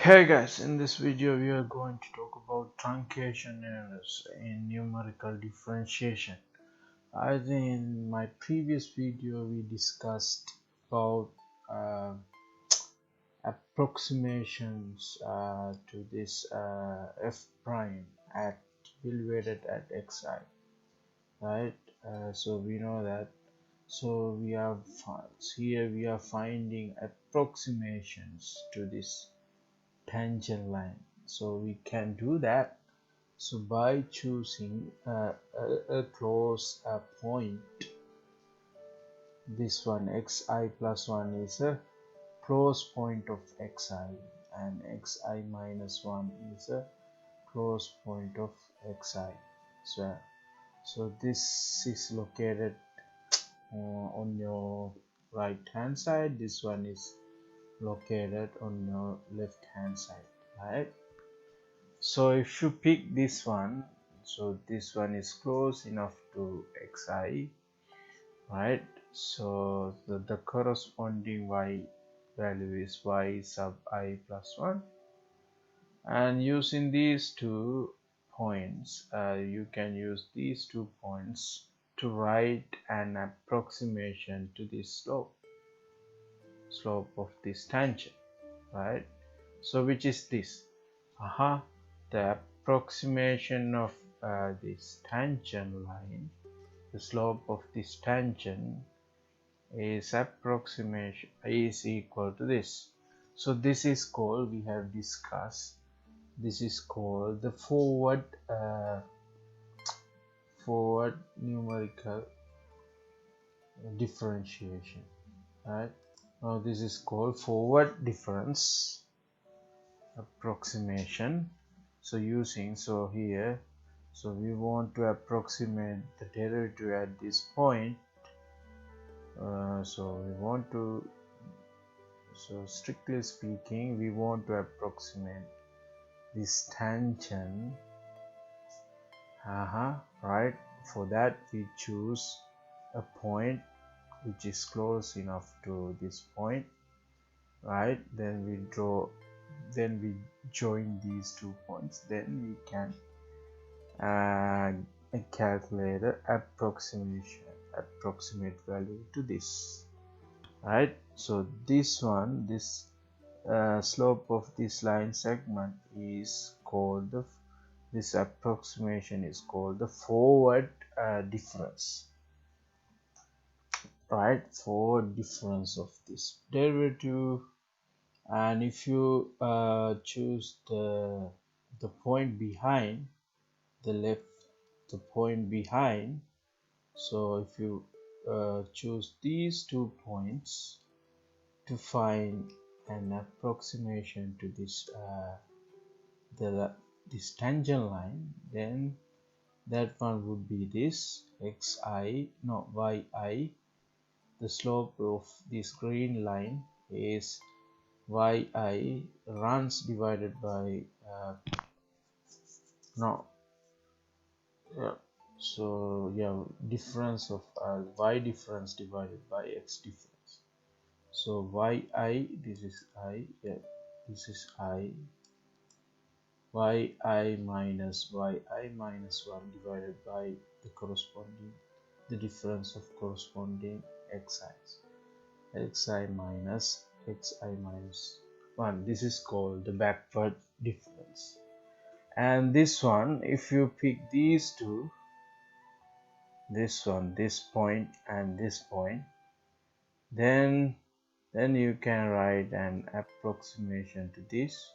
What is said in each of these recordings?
Hey guys, in this video we are going to talk about truncation errors in numerical differentiation. I think in my previous video we discussed about uh, approximations to this f prime at evaluated at xi, right? So we know that. So we have here we are finding approximations to this tangent line, so we can do that. So by choosing a close point, this one xi plus 1 is a close point of xi, and xi minus 1 is a close point of xi. So this is located on your right hand side, this one is located on your left hand side, right? So if you pick this one, so this one is close enough to xi, right? So the corresponding y value is y sub I plus 1, and using these 2 points, you can use these 2 points to write an approximation to this slope of this tangent, right? So which is this? The approximation of this tangent line, the slope of this tangent is approximation is equal to this. So this is called, we have discussed, this is called the forward numerical differentiation, right? Now this is called forward difference approximation. So here, so we want to approximate the derivative at this point. So strictly speaking, we want to approximate this tangent, right? For that we choose a point which is close enough to this point, right? Then we join these 2 points, then we can calculate the approximate value to this, right? So this slope of this line segment is called this approximation is called the forward difference, right? Forward difference of this derivative. And if you choose the point behind the point behind, so if you choose these 2 points to find an approximation to this this tangent line, then that one would be this yi. The slope of this green line is yi runs divided by difference of y difference divided by x difference. So yi, this is I, this is I, yi minus 1 divided by the difference of corresponding xi minus 1. This is called the backward difference. And this one, if you pick these two, this point and this point, then you can write an approximation to this.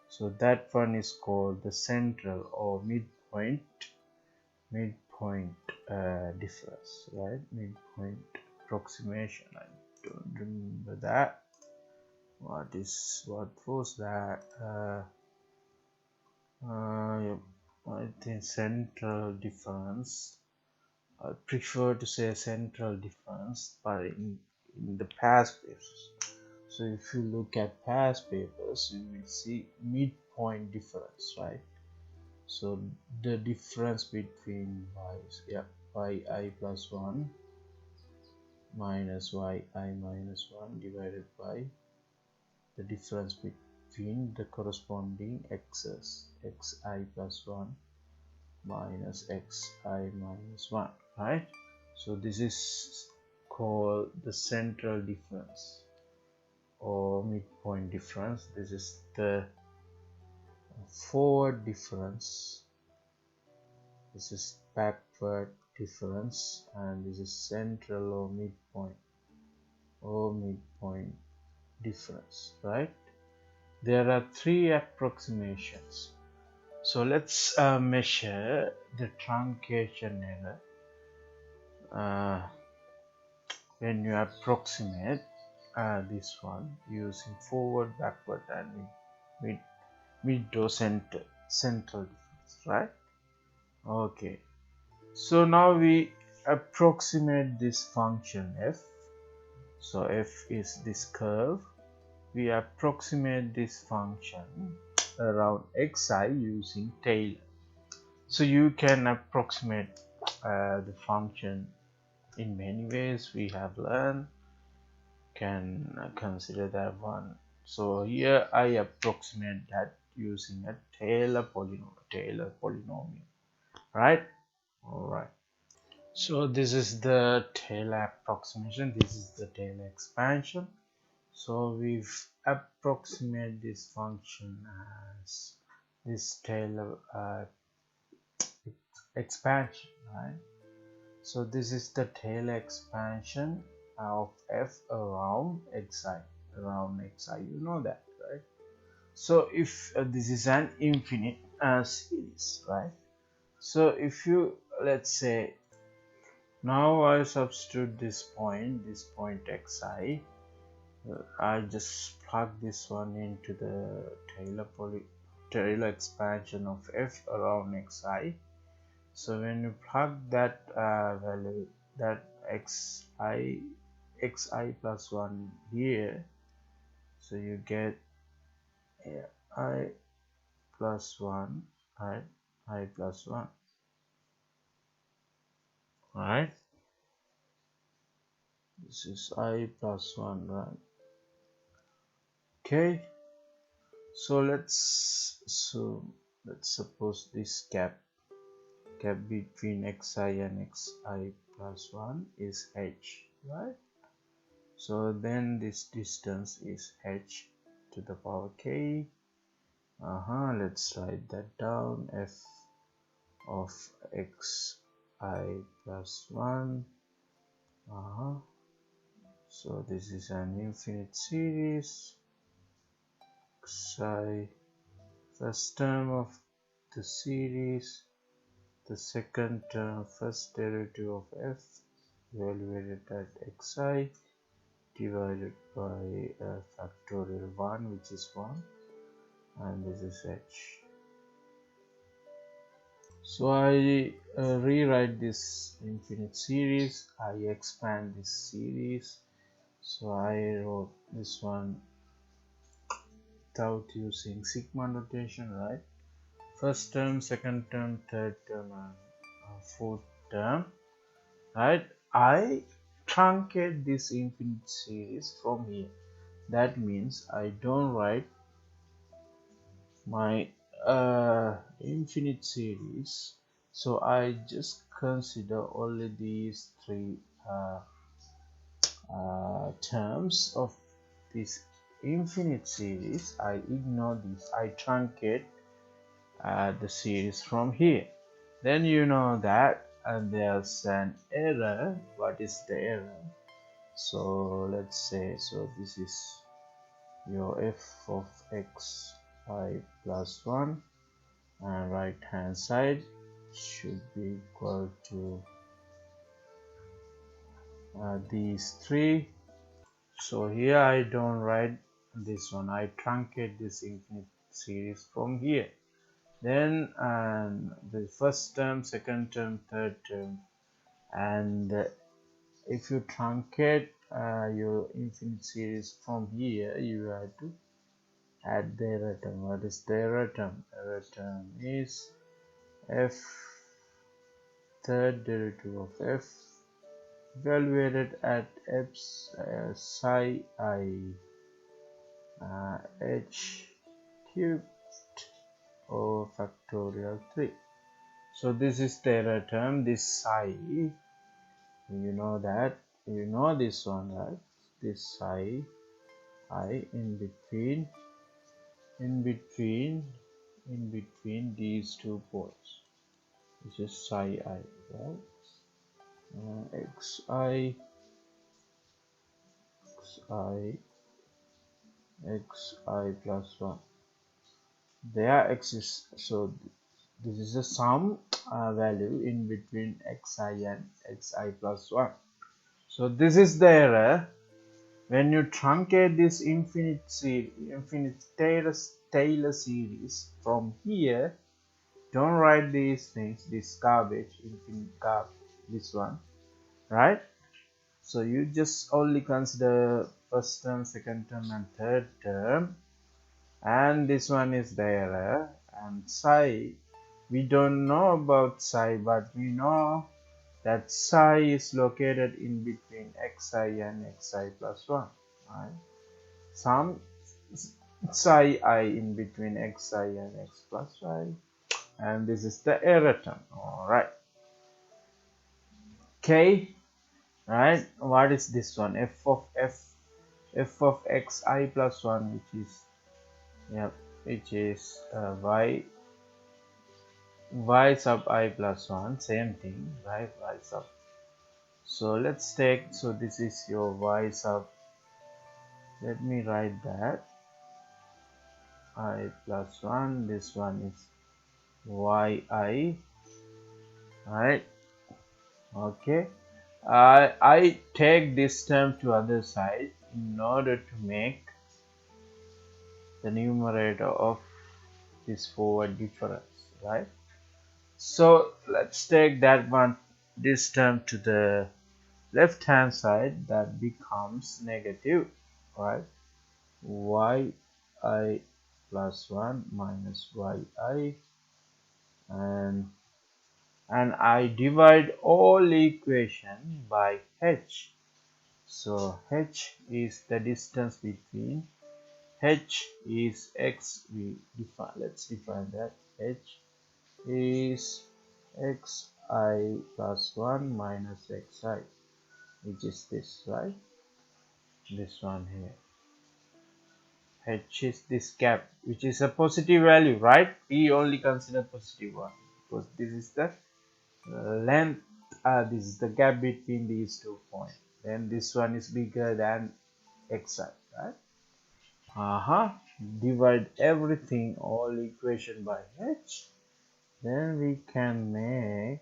So that one is called the central or midpoint difference, right? Midpoint approximation. I don't remember that. What was that? I think central difference. I prefer to say central difference, but in the past papers. So if you look at past papers, you will see midpoint difference, right? So the difference between yi plus 1 minus yi minus 1 divided by the difference between the corresponding x's, xi plus 1 minus xi minus 1, right? So this is called the central difference or midpoint difference. This is the forward difference, this is backward difference, and this is central or midpoint difference, right? There are three approximations. So let's measure the truncation error when you approximate this one using forward, backward, and mid or central difference, right? Okay, so now we approximate this function f. So f is this curve. We approximate this function around xi using Taylor. So you can approximate the function in many ways. We have learned, can consider that one. So here I approximate that using a Taylor polynomial, right? All right. So this is the Taylor approximation. This is the Taylor expansion. So we've approximate this function as this Taylor expansion, right? So this is the Taylor expansion of f around xi, you know that, right? So if this is an infinite series, right? So if you, let's say, now I substitute this point xi, I just plug this one into the Taylor expansion of f around xi. So when you plug that value, that xi plus 1 here, so you get I plus 1, right? I plus 1, right? This is I plus 1, right? Okay, so let's suppose this gap between xi and xi plus 1 is h, right? So then this distance is h to the power k. Let's write that down. F of xi plus 1. So this is an infinite series. Xi, first term of the series, the second term, first derivative of f evaluated at xi divided by factorial 1, which is 1, and this is h. So I rewrite this infinite series, I expand this series. So I wrote this one without using sigma notation, right? First term, second term, third term, and fourth term, right? I truncate this infinite series from here. That means I don't write my infinite series, so I just consider only these three terms of this infinite series. I ignore this, I truncate the series from here. Then you know that there's an error. What is the error? So let's say, so this is your f of xi plus 1, and right hand side should be equal to these three. So here I don't write this one, I truncate this infinite series from here. Then the first term, second term, third term, and if you truncate your infinite series from here, you have to add the error term. What is the error term? Error term is f third derivative of f evaluated at psi I h cubed over factorial 3. So this is the error term. This psi, you know that, you know this one, right? This psi I in between these two points, which is psi I, right? xi plus 1, there exists, so this is a sum value in between xi and xi plus 1. So this is the error. When you truncate this infinite Taylor series from here, don't write these things, this garbage, infinite garbage, this one, right? So you just only consider first term, second term and third term, and this one is the error. And psi, we don't know about psi, but we know that psi is located in between xi and xi plus 1, right? Some psi I in between xi and x plus y, and this is the error term. All right, okay, right? What is this one? F of xi plus 1, which is, yeah, which is y sub I plus 1, same thing, right? Y sub. So let's take, so this is your y sub, let me write that, I plus 1, this one is yi, right? Okay, I take this term to other side in order to make the numerator of this forward difference, right? So let's take that one, this term to the left hand side, that becomes negative, right? yi plus 1 minus yi, and I divide all equation by h. So h is the distance between, h is x, we define, let's define that, h is xi plus 1 minus xi, which is this, right? This one here. H is this gap, which is a positive value, right? We only consider positive one because this is the length, this is the gap between these 2 points. Then this one is bigger than xi, right? Divide everything, all equation by h, then we can make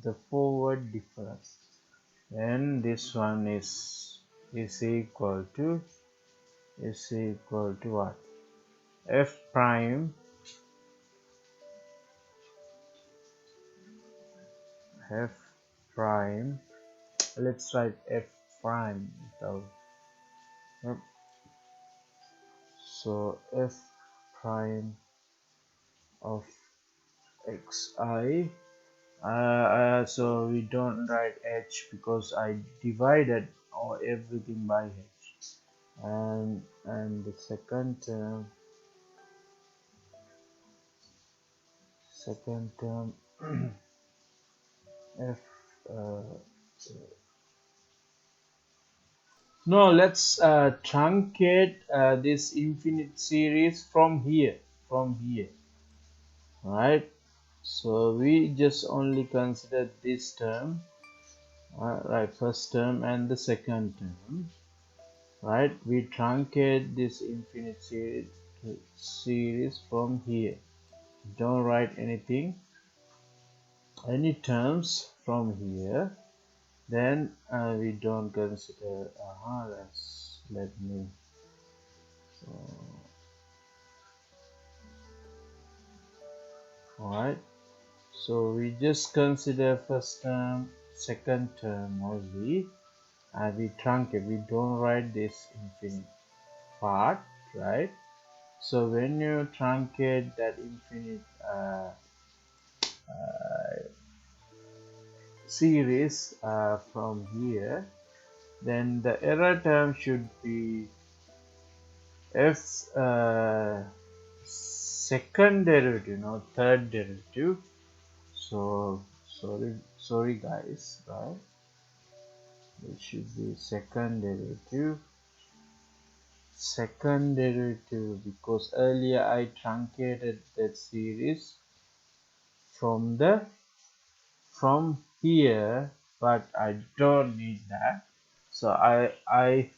the forward difference. Then this one is equal to what? F prime let's write f prime without, so f prime of xi, so we don't write h because I divided everything by h, and the second term f no, let's truncate this infinite series from here, right? So we just only consider this term, right, first term and the second term, right? We truncate this infinite series from here, don't write anything, any terms from here. Then we don't consider, let me, alright, so we just consider first term, second term only, and we truncate, we don't write this infinite part, right? So when you truncate that infinite series from here, then the error term should be f second derivative, not third derivative. So sorry guys, right? It should be second derivative because earlier I truncated that series from here, but I don't need that, so I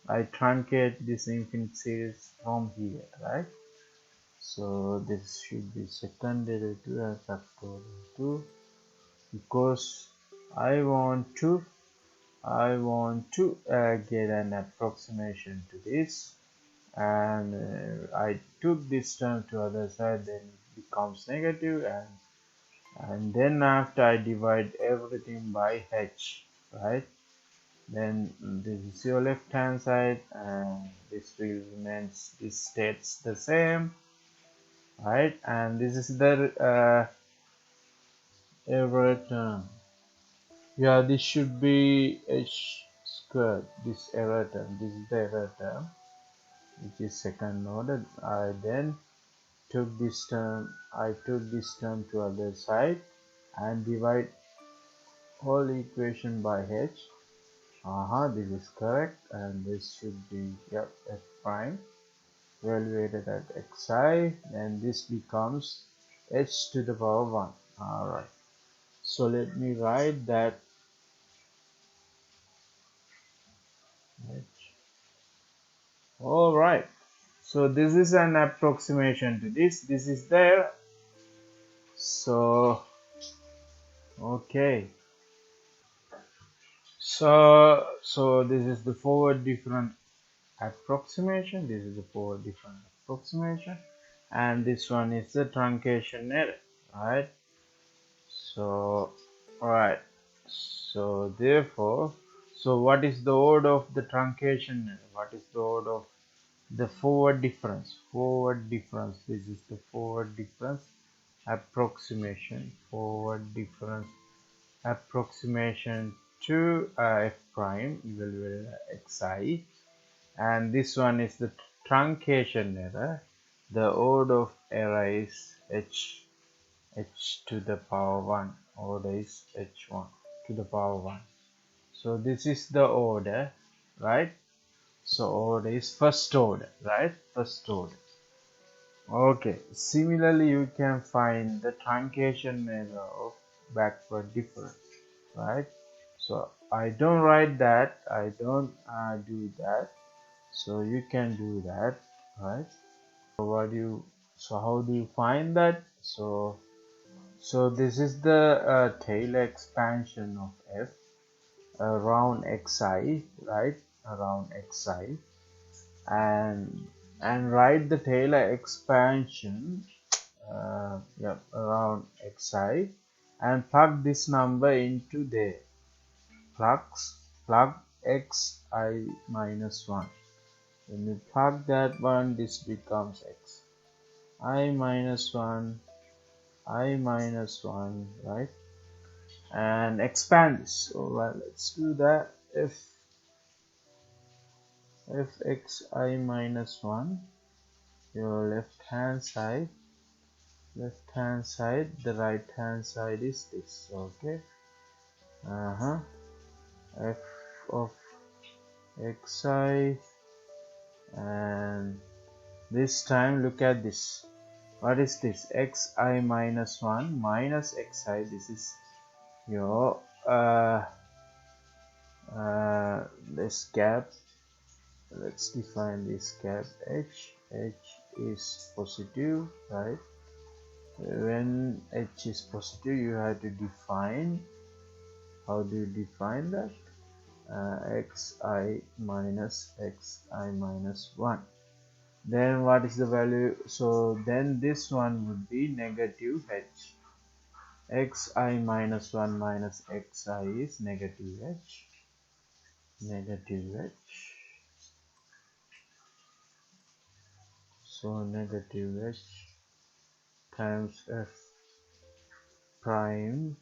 truncate this infinite series from here, right? So this should be second derivative and factorial 2 because I want to get an approximation to this, and I took this term to other side, then it becomes negative, and then after I divide everything by h, right? Then this is your left hand side, and this will remains, this stays the same, right? And this is the error term. Yeah, this should be h squared, this error term. This is the error term, which is second order. I then took this term to other side and divide whole equation by h. This is correct, and this should be, yep, f prime evaluated at xi, and this becomes h to the power 1. Alright, so let me write that h. Alright, so this is an approximation to this is there. So okay, so this is the forward difference approximation, and this one is the truncation error, right? So alright, so therefore, so what is the order of the truncation error? What is the order of the forward difference? This is the forward difference approximation, to f prime evaluated at xi, and this one is the truncation error. The order of error is h to the power 1. Order is h1 to the power 1. So this is the order, right? So order is first order, right? First order. Okay, similarly you can find the truncation error of backward difference, right? So I don't write that, I don't do that, so you can do that, right? So how do you find that? So this is the Taylor expansion of f around xi, right? Around xi, and write the Taylor expansion around xi, and plug this number into there. Plug xi minus 1. When you plug that one, this becomes x I minus 1, right? And expand this. So let's do that. If xi minus 1, your left hand side, the right hand side is this. Okay. F of xi, and this time look at this. What is this? Xi minus 1 minus xi. This is your this gap. Let's define this gap. H is positive, right? When h is positive, you have to define. How do you define that? xi minus 1. Then what is the value? So then this one would be negative h. Xi minus 1 minus xi is negative h. So negative h times f prime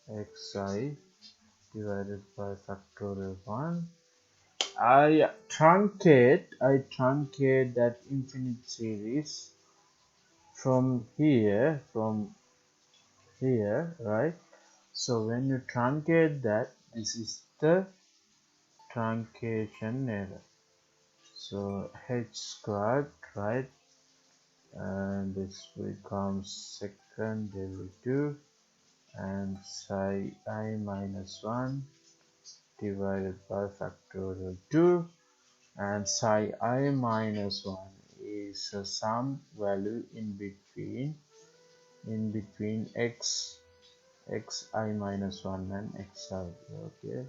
xi divided by factorial 1. I truncate that infinite series from here, right? So when you truncate that, this is the truncation error. So h squared, right? And this becomes second derivative and psi I minus 1 divided by factorial 2, and psi I minus 1 is some value in between xi minus 1 and xi. Okay,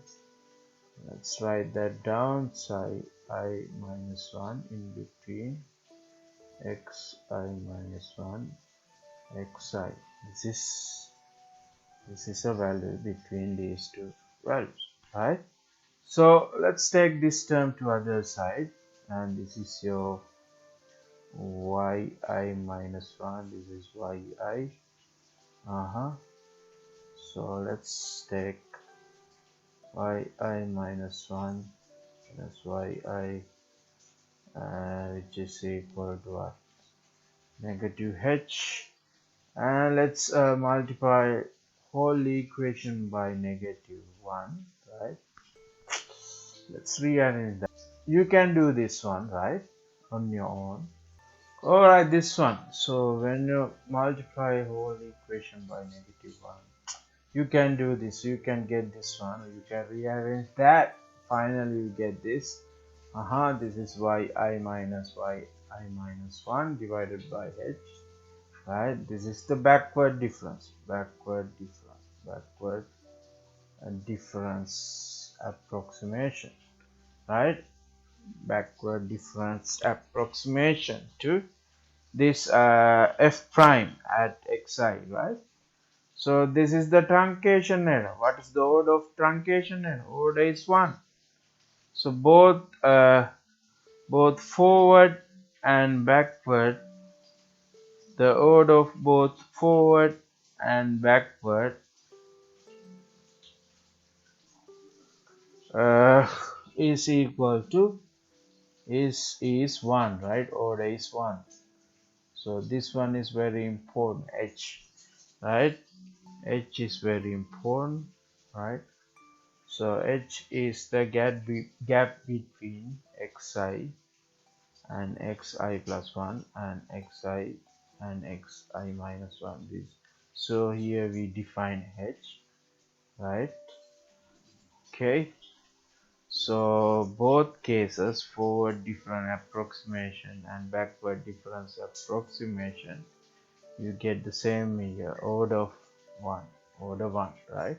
let's write that down. Psi I minus 1 in between xi minus 1 xi. This is a value between these two values, right? So let's take this term to other side, and this is your yi minus 1, this is yi. So let's take yi minus 1 plus yi, which is equal to what? Negative h, and let's multiply whole equation by negative 1, right? Let's rearrange that. You can do this one, right, on your own. Alright, this one. So when you multiply whole equation by negative 1, you can do this. You can get this one. You can rearrange that. Finally, you get this. This is yi minus 1 divided by h. Right? This is the backward difference. Backward difference approximation. Right? Backward difference approximation to this f prime at xi, right? So this is the truncation error. What is the order of truncation error? Order is 1. So both forward and backward, the order of both forward and backward is equal to is 1, right? Order is 1. So this one is very important, h, right? H is very important, right? So h is the gap between xi and xi plus 1 and xi and xi minus 1. So here we define h, right? Okay, so both cases, forward difference approximation and backward difference approximation, you get the same here, order 1, right?